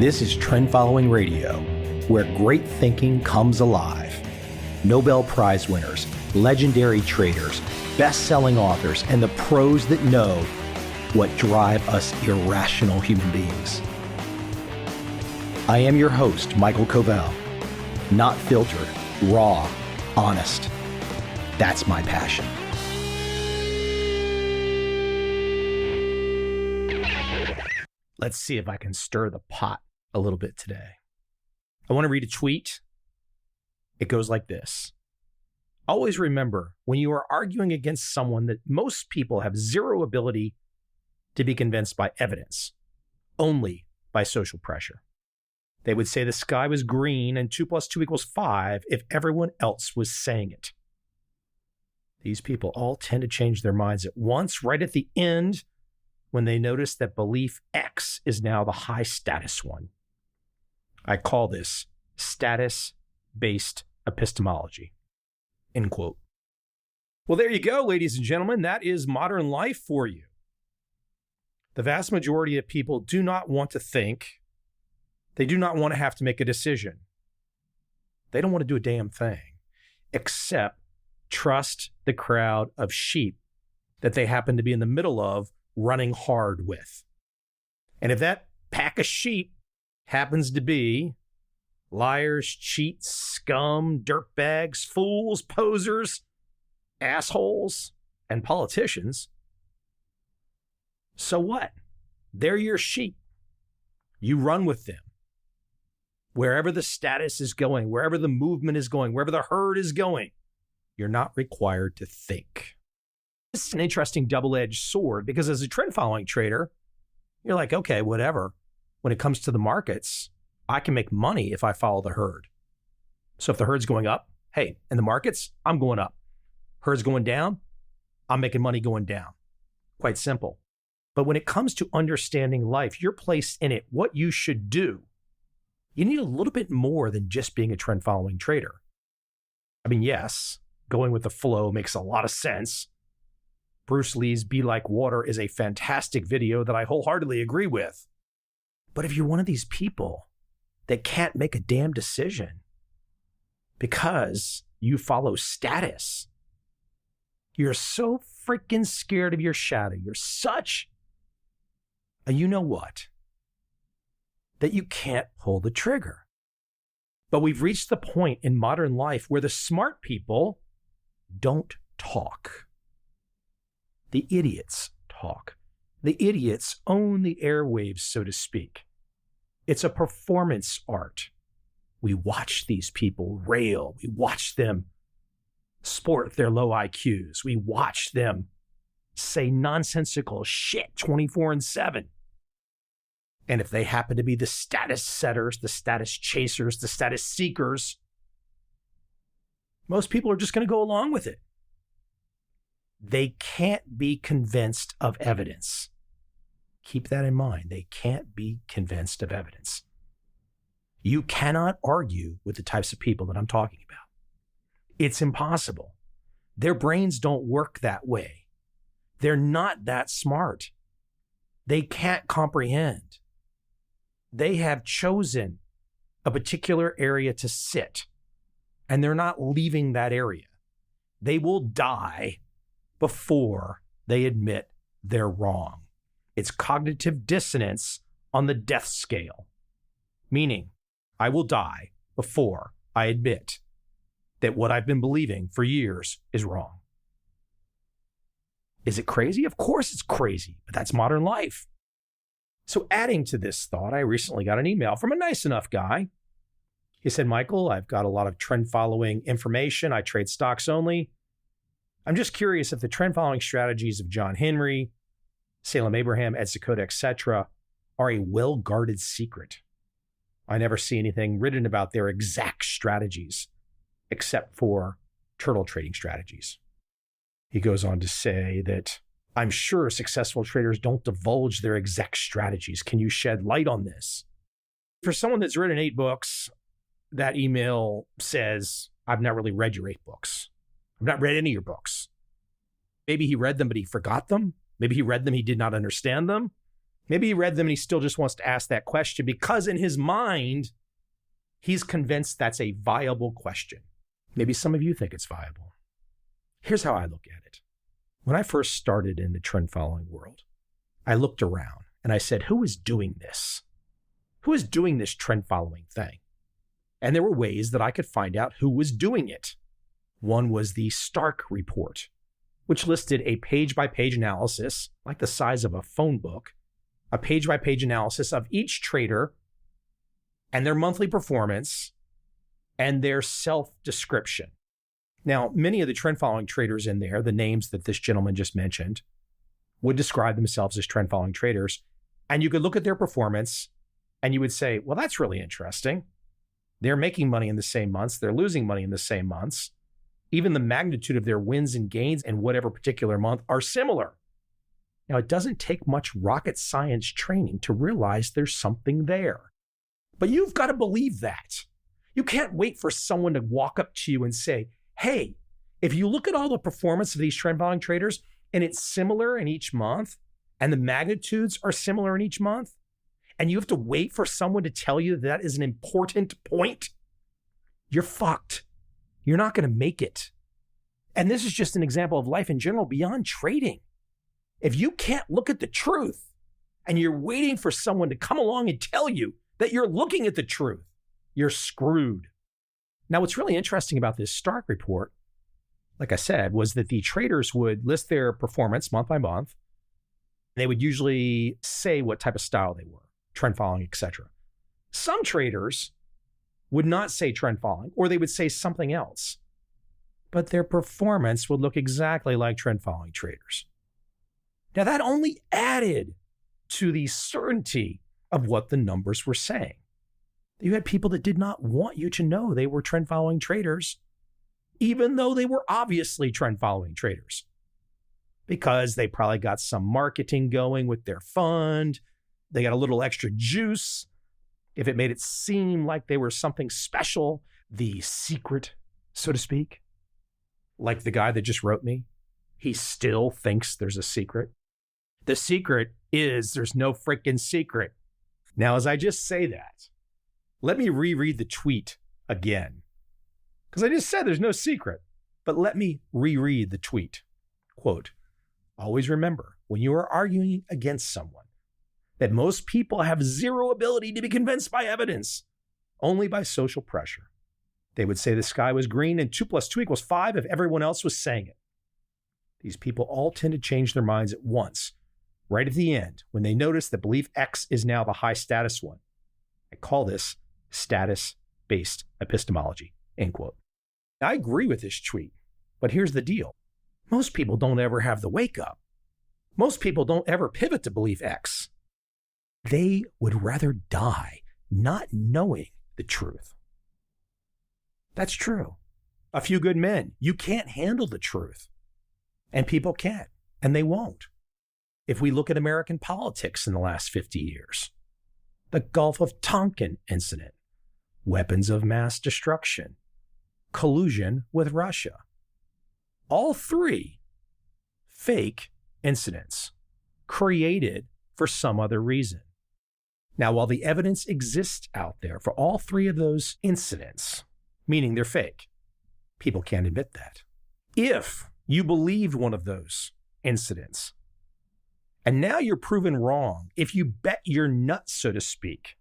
This is Trend Following Radio, where great thinking comes alive. Nobel Prize winners, legendary traders, best-selling authors, and the pros that know what drive us irrational human beings. I am your host, Michael Covel. Not filtered, raw, honest. That's my passion. Let's see if I can stir the pot a little bit today. I want to read a tweet. It goes like this. Always remember, when you are arguing against someone, that most people have zero ability to be convinced by evidence, only by social pressure. They would say the sky was green and 2 + 2 = 5 if everyone else was saying it. These people all tend to change their minds at once, right at the end, when they notice that belief X is now the high status one. I call this status-based epistemology. End quote. Well, there you go, ladies and gentlemen. That is modern life for you. The vast majority of people do not want to think. They do not want to have to make a decision. They don't want to do a damn thing except trust the crowd of sheep that they happen to be in the middle of running hard with. And if that pack of sheep happens to be liars, cheats, scum, dirtbags, fools, posers, assholes, and politicians, so what? They're your sheep. You run with them. Wherever the status is going, wherever the movement is going, wherever the herd is going, you're not required to think. This is an interesting double-edged sword because as a trend-following trader, you're like, okay, whatever. When it comes to the markets, I can make money if I follow the herd. So if the herd's going up, hey, in the markets, I'm going up. Herd's going down, I'm making money going down. Quite simple. But when it comes to understanding life, your place in it, what you should do, you need a little bit more than just being a trend-following trader. I mean, yes, going with the flow makes a lot of sense. Bruce Lee's Be Like Water is a fantastic video that I wholeheartedly agree with. But if you're one of these people that can't make a damn decision because you follow status, you're so freaking scared of your shadow, you're such a you-know-what, that you can't pull the trigger. But we've reached the point in modern life where the smart people don't talk. The idiots talk. The idiots own the airwaves, so to speak. It's a performance art. We watch these people rail. We watch them sport their low IQs. We watch them say nonsensical shit 24/7. And if they happen to be the status setters, the status chasers, the status seekers, most people are just going to go along with it. They can't be convinced of evidence. Keep that in mind. They can't be convinced of evidence. You cannot argue with the types of people that I'm talking about. It's impossible. Their brains don't work that way. They're not that smart. They can't comprehend. They have chosen a particular area to sit, and they're not leaving that area. They will die before they admit they're wrong. It's cognitive dissonance on the death scale, meaning I will die before I admit that what I've been believing for years is wrong. Is it crazy? Of course it's crazy, but that's modern life. So adding to this thought, I recently got an email from a nice enough guy. He said, Michael, I've got a lot of trend following information. I trade stocks only. I'm just curious if the trend following strategies of John Henry, Salem Abraham, Ed Seykota, etc. are a well-guarded secret. I never see anything written about their exact strategies, except for turtle trading strategies. He goes on to say that I'm sure successful traders don't divulge their exact strategies. Can you shed light on this? For someone that's written 8 books, that email says, I've not really read your 8 books. I've not read any of your books. Maybe he read them, but he forgot them. Maybe he read them, he did not understand them. Maybe he read them and he still just wants to ask that question because in his mind, he's convinced that's a viable question. Maybe some of you think it's viable. Here's how I look at it. When I first started in the trend following world, I looked around and I said, who is doing this? Who is doing this trend following thing? And there were ways that I could find out who was doing it. One was the Stark report, which listed a page-by-page analysis, like the size of a phone book, a page-by-page analysis of each trader and their monthly performance and their self-description. Now, many of the trend following traders in there, the names that this gentleman just mentioned, would describe themselves as trend following traders. And you could look at their performance and you would say, well, that's really interesting. They're making money in the same months. They're losing money in the same months. Even the magnitude of their wins and gains in whatever particular month are similar. Now, it doesn't take much rocket science training to realize there's something there. But you've got to believe that. You can't wait for someone to walk up to you and say, hey, if you look at all the performance of these trend following traders and it's similar in each month and the magnitudes are similar in each month, and you have to wait for someone to tell you that is an important point, you're fucked. You're not going to make it. And this is just an example of life in general beyond trading. If you can't look at the truth and you're waiting for someone to come along and tell you that you're looking at the truth, you're screwed. Now, what's really interesting about this Stark report, like I said, was that the traders would list their performance month by month. They would usually say what type of style they were, trend following, etc. Some traders would not say trend following, or they would say something else, but their performance would look exactly like trend following traders. Now, that only added to the certainty of what the numbers were saying. You had people that did not want you to know they were trend following traders, even though they were obviously trend following traders, because they probably got some marketing going with their fund. They got a little extra juice. If it made it seem like they were something special, the secret, so to speak, like the guy that just wrote me, he still thinks there's a secret. The secret is there's no freaking secret. Now, as I just say that, let me reread the tweet again, because I just said there's no secret, but let me reread the tweet. Quote, always remember when you are arguing against someone that most people have zero ability to be convinced by evidence, only by social pressure. They would say the sky was green and 2 + 2 = 5 if everyone else was saying it. These people all tend to change their minds at once, right at the end, when they notice that belief X is now the high status one. I call this status-based epistemology, end quote. Now, I agree with this tweet, but here's the deal. Most people don't ever have the wake up. Most people don't ever pivot to belief X. They would rather die not knowing the truth. That's true. A few good men, you can't handle the truth. And people can't, and they won't. If we look at American politics in the last 50 years, the Gulf of Tonkin incident, weapons of mass destruction, collusion with Russia, all three fake incidents created for some other reason. Now, while the evidence exists out there for all three of those incidents, meaning they're fake, people can't admit that. If you believed one of those incidents, and now you're proven wrong, if you bet your nuts, so to speak,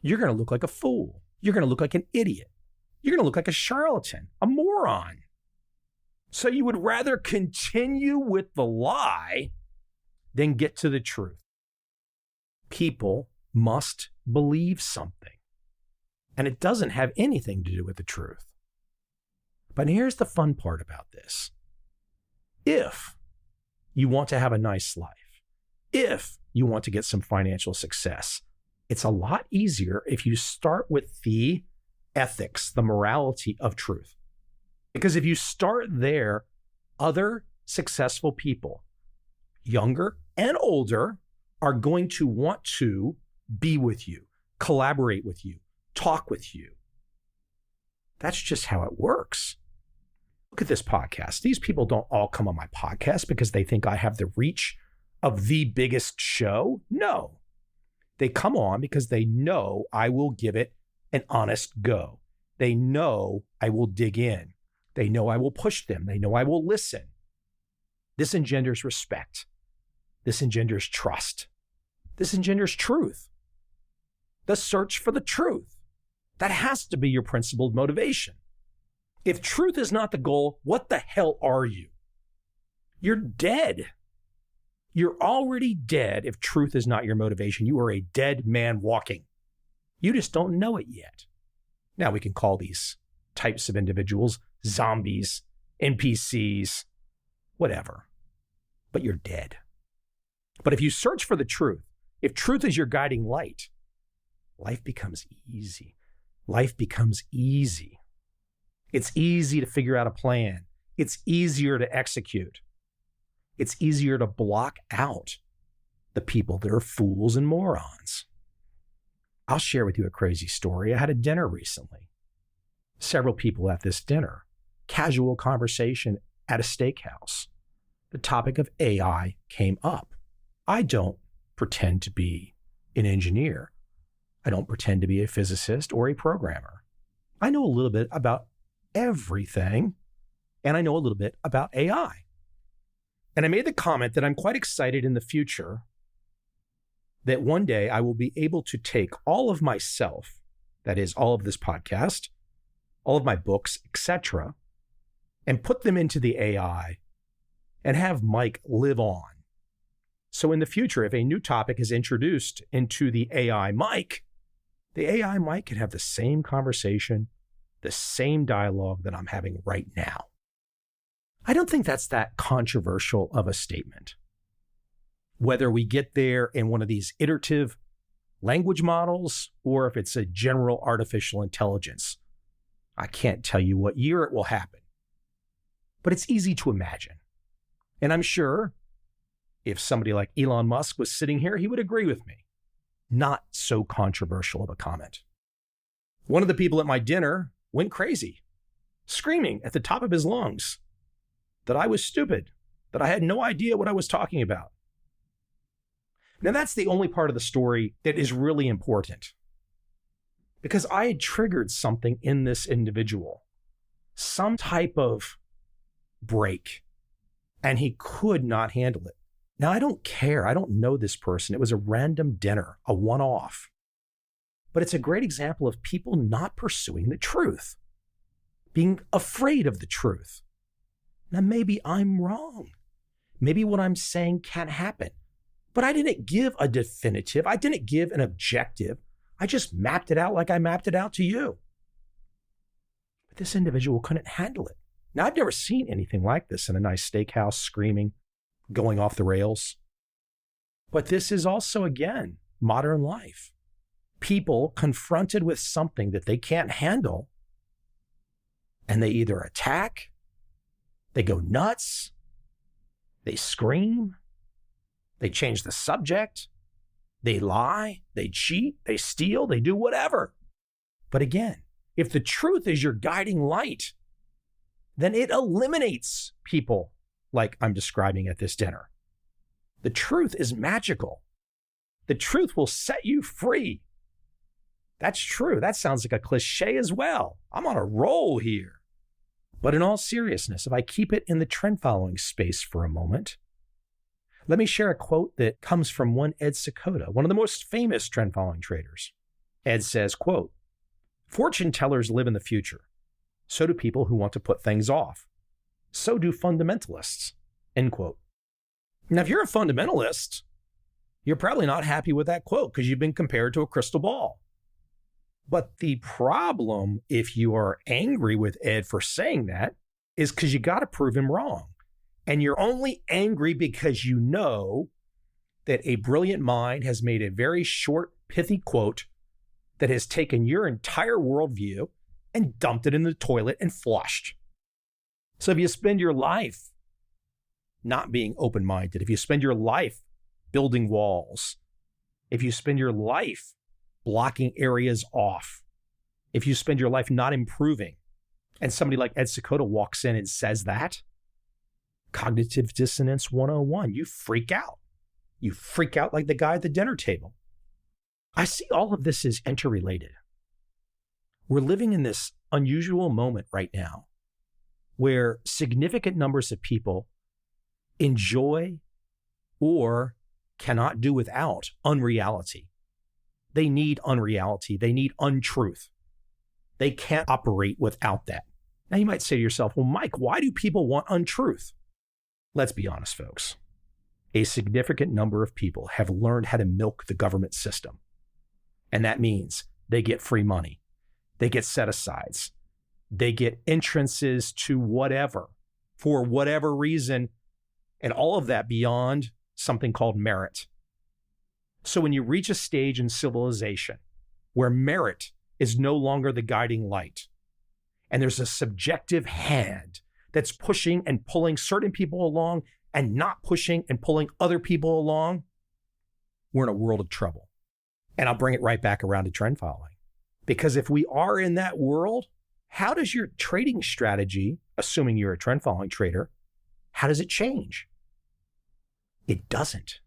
you're going to look like a fool. You're going to look like an idiot. You're going to look like a charlatan, a moron. So you would rather continue with the lie than get to the truth. People must believe something, and it doesn't have anything to do with the truth. But here's the fun part about this. If you want to have a nice life, if you want to get some financial success, it's a lot easier if you start with the ethics, the morality of truth. Because if you start there, other successful people, younger and older, are going to want to be with you, collaborate with you, talk with you. That's just how it works. Look at this podcast. These people don't all come on my podcast because they think I have the reach of the biggest show? No. They come on because they know I will give it an honest go. They know I will dig in. They know I will push them. They know I will listen. This engenders respect. This engenders trust. This engenders truth. The search for the truth. That has to be your principled motivation. If truth is not the goal, what the hell are you? You're dead. You're already dead if truth is not your motivation. You are a dead man walking. You just don't know it yet. Now we can call these types of individuals zombies, NPCs, whatever. But you're dead. But if you search for the truth, if truth is your guiding light, life becomes easy. Life becomes easy. It's easy to figure out a plan. It's easier to execute. It's easier to block out the people that are fools and morons. I'll share with you a crazy story. I had a dinner recently. Several people at this dinner. Casual conversation at a steakhouse. The topic of AI came up. I don't pretend to be an engineer. I don't pretend to be a physicist or a programmer. I know a little bit about everything, and I know a little bit about AI. And I made the comment that I'm quite excited in the future that one day I will be able to take all of myself, that is all of this podcast, all of my books, etc., and put them into the AI and have Mike live on. So in the future, if a new topic is introduced into the AI Mike could have the same conversation, the same dialogue that I'm having right now. I don't think that's that controversial of a statement. Whether we get there in one of these iterative language models or if it's a general artificial intelligence, I can't tell you what year it will happen. But it's easy to imagine. And I'm sure if somebody like Elon Musk was sitting here, he would agree with me. Not so controversial of a comment. One of the people at my dinner went crazy, screaming at the top of his lungs that I was stupid, that I had no idea what I was talking about. Now, that's the only part of the story that is really important, because I had triggered something in this individual, some type of break, and he could not handle it. Now, I don't care. I don't know this person. It was a random dinner, a one-off. But it's a great example of people not pursuing the truth, being afraid of the truth. Now, maybe I'm wrong. Maybe what I'm saying can't happen. But I didn't give a definitive. I didn't give an objective. I just mapped it out like I mapped it out to you. But this individual couldn't handle it. Now, I've never seen anything like this in a nice steakhouse, screaming, going off the rails. But this is also, again, modern life. People confronted with something that they can't handle, and they either attack, they go nuts, they scream, they change the subject, they lie, they cheat, they steal, they do whatever. But again, if the truth is your guiding light, then it eliminates people like I'm describing at this dinner. The truth is magical. The truth will set you free. That's true. That sounds like a cliche as well. I'm on a roll here. But in all seriousness, if I keep it in the trend following space for a moment, let me share a quote that comes from one Ed Seykota, one of the most famous trend following traders. Ed says, quote, "Fortune tellers live in the future. So do people who want to put things off. So do fundamentalists," end quote. Now, if you're a fundamentalist, you're probably not happy with that quote because you've been compared to a crystal ball. But the problem, if you are angry with Ed for saying that, is because you got to prove him wrong. And you're only angry because you know that a brilliant mind has made a very short, pithy quote that has taken your entire worldview and dumped it in the toilet and flushed. So if you spend your life not being open-minded, if you spend your life building walls, if you spend your life blocking areas off, if you spend your life not improving, and somebody like Ed Seykota walks in and says that, cognitive dissonance 101, you freak out. You freak out like the guy at the dinner table. I see all of this as interrelated. We're living in this unusual moment right now where significant numbers of people enjoy or cannot do without unreality. They need unreality. They need untruth. They can't operate without that. Now you might say to yourself, well, Mike, why do people want untruth? Let's be honest, folks. A significant number of people have learned how to milk the government system. And that means they get free money. They get set-asides. They get entrances to whatever, for whatever reason, and all of that beyond something called merit. So when you reach a stage in civilization where merit is no longer the guiding light, and there's a subjective hand that's pushing and pulling certain people along and not pushing and pulling other people along, we're in a world of trouble. And I'll bring it right back around to trend following. Because if we are in that world, how does your trading strategy, assuming you're a trend following trader, how does it change? It doesn't.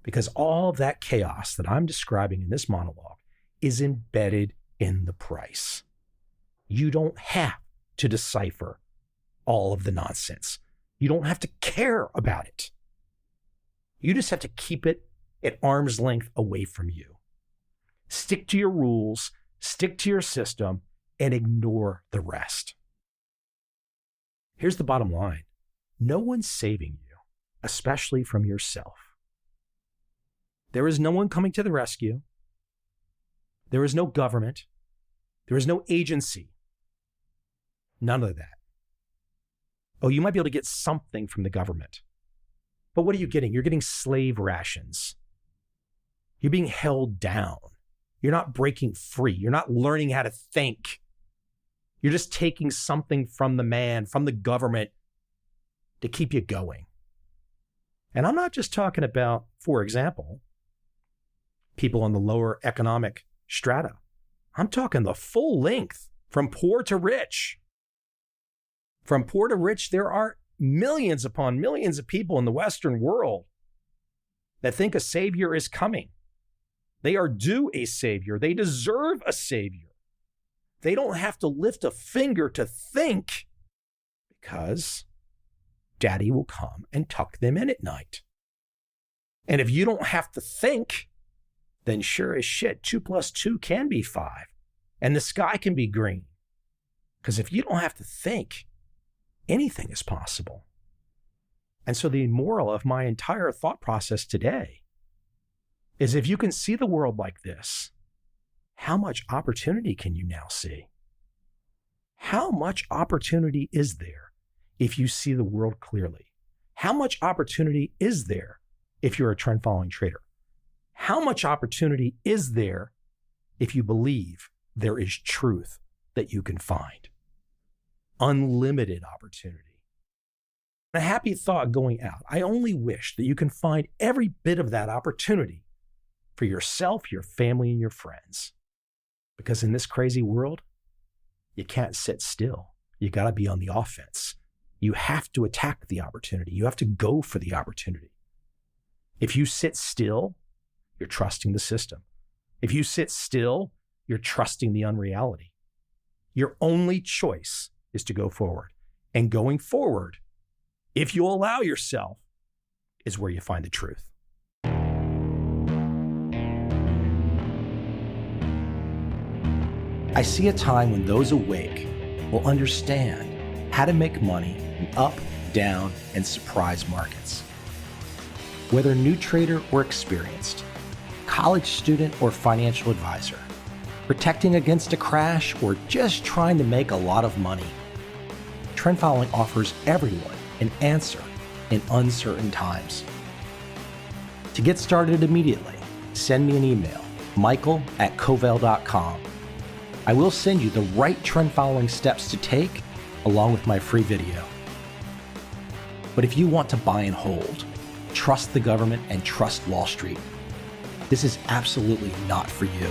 Because all of that chaos that I'm describing in this monologue is embedded in the price. You don't have to decipher all of the nonsense. You don't have to care about it. You just have to keep it at arm's length away from you. Stick to your rules, stick to your system, and ignore the rest. Here's the bottom line. No one's saving you, especially from yourself. There is no one coming to the rescue. There is no government. There is no agency. None of that. Oh, you might be able to get something from the government. But what are you getting? You're getting slave rations. You're being held down. You're not breaking free. You're not learning how to think. You're just taking something from the man, from the government, to keep you going. And I'm not just talking about, for example, people on the lower economic strata. I'm talking the full length, from poor to rich. From poor to rich, there are millions upon millions of people in the Western world that think a savior is coming. They are due a savior. They deserve a savior. They don't have to lift a finger to think because daddy will come and tuck them in at night. And if you don't have to think, then sure as shit, 2 + 2 can be 5 and the sky can be green. Because if you don't have to think, anything is possible. And so the moral of my entire thought process today is if you can see the world like this, how much opportunity can you now see? How much opportunity is there if you see the world clearly? How much opportunity is there if you're a trend following trader? How much opportunity is there if you believe there is truth that you can find? Unlimited opportunity. A happy thought going out. I only wish that you can find every bit of that opportunity for yourself, your family, and your friends. Because in this crazy world, you can't sit still. You got to be on the offense. You have to attack the opportunity. You have to go for the opportunity. If you sit still, you're trusting the system. If you sit still, you're trusting the unreality. Your only choice is to go forward. And going forward, if you allow yourself, is where you find the truth. I see a time when those awake will understand how to make money in up, down, and surprise markets. Whether new trader or experienced, college student or financial advisor, protecting against a crash or just trying to make a lot of money, trend following offers everyone an answer in uncertain times. To get started immediately, send me an email, michael@covel.com. I will send you the right trend following steps to take along with my free video. But if you want to buy and hold, trust the government and trust Wall Street, this is absolutely not for you.